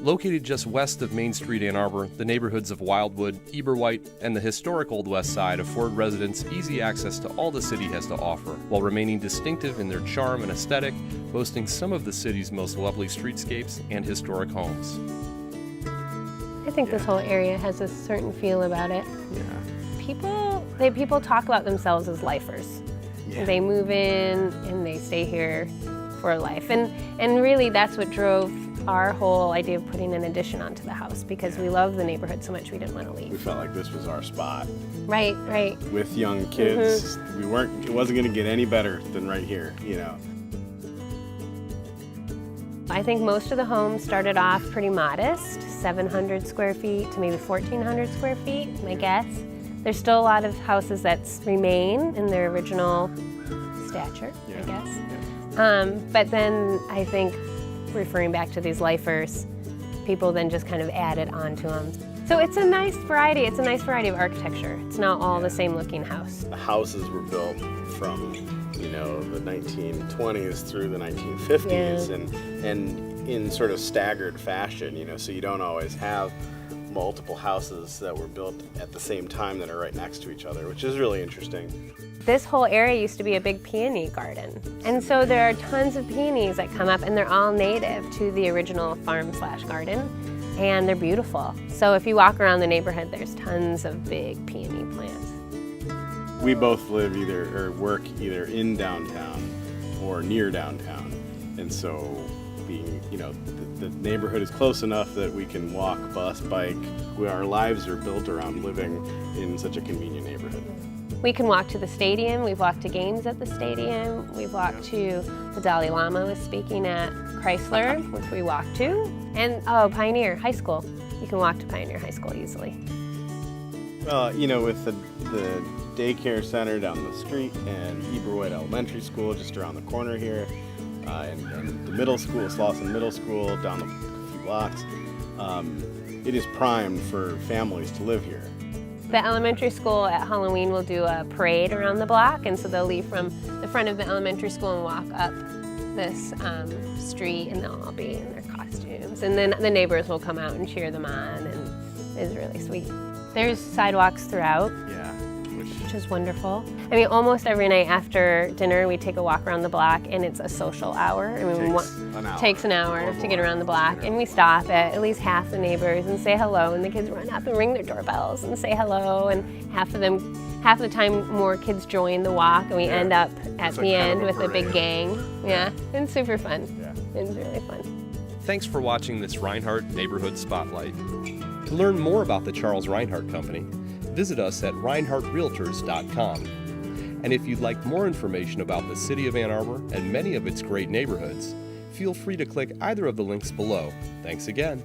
Located just west of Main Street, Ann Arbor, the neighborhoods of Wildwood, Eberwhite, and the historic Old West Side afford residents easy access to all the city has to offer, while remaining distinctive in their charm and aesthetic, boasting some of the city's most lovely streetscapes and historic homes. I think this whole area has a certain feel about it. Yeah. People talk about themselves as lifers. Yeah. They move in and they stay here for life. And really that's what drove our whole idea of putting an addition onto the house, because we love the neighborhood so much we didn't want to leave. We felt like this was our spot. Right. With young kids, it wasn't going to get any better than right here, you know. I think most of the homes started off pretty modest, 700 square feet to maybe 1,400 square feet, my guess. There's still a lot of houses that remain in their original stature, I guess. Yeah. But then I think, referring back to these lifers, people then just kind of added onto them. So it's a nice variety. It's a nice variety of architecture. It's not all the same looking house. The houses were built from, you know, the 1920s through the 1950s, and in sort of staggered fashion, you know, so you don't always have multiple houses that were built at the same time that are right next to each other, which is really interesting. This whole area used to be a big peony garden. And so there are tons of peonies that come up, and they're all native to the original farm/garden, and they're beautiful. So if you walk around the neighborhood, there's tons of big peony plants. We both live work either in downtown or near downtown. And so being, you know, the neighborhood is close enough that we can walk, bus, bike. Our lives are built around living in such a convenient neighborhood. We can walk to the stadium. We've walked to games at the stadium. We've walked to the Dalai Lama was speaking at Chrysler, which we walked to. And Pioneer High School. You can walk to Pioneer High School easily. You know, with the daycare center down the street and Eberwhite Elementary School just around the corner here, and the middle school, Slauson Middle School, down a few blocks, it is primed for families to live here. The elementary school at Halloween will do a parade around the block, and so they'll leave from the front of the elementary school and walk up this street, and they'll all be in their costumes. And then the neighbors will come out and cheer them on, and it's really sweet. There's sidewalks throughout. Yeah. Which is wonderful. I mean, almost every night after dinner, we take a walk around the block, and it's a social hour. I mean, takes an hour to get around the block, and we stop at least half the neighbors and say hello, and the kids run up and ring their doorbells and say hello, and half the time more kids join the walk, and we end up at the end with a big gang. Yeah, it's super fun. Yeah. It's really fun. Thanks for watching this Reinhart Neighborhood Spotlight. To learn more about the Charles Reinhart Company, visit us at reinhartrealtors.com. And if you'd like more information about the city of Ann Arbor and many of its great neighborhoods, feel free to click either of the links below. Thanks again.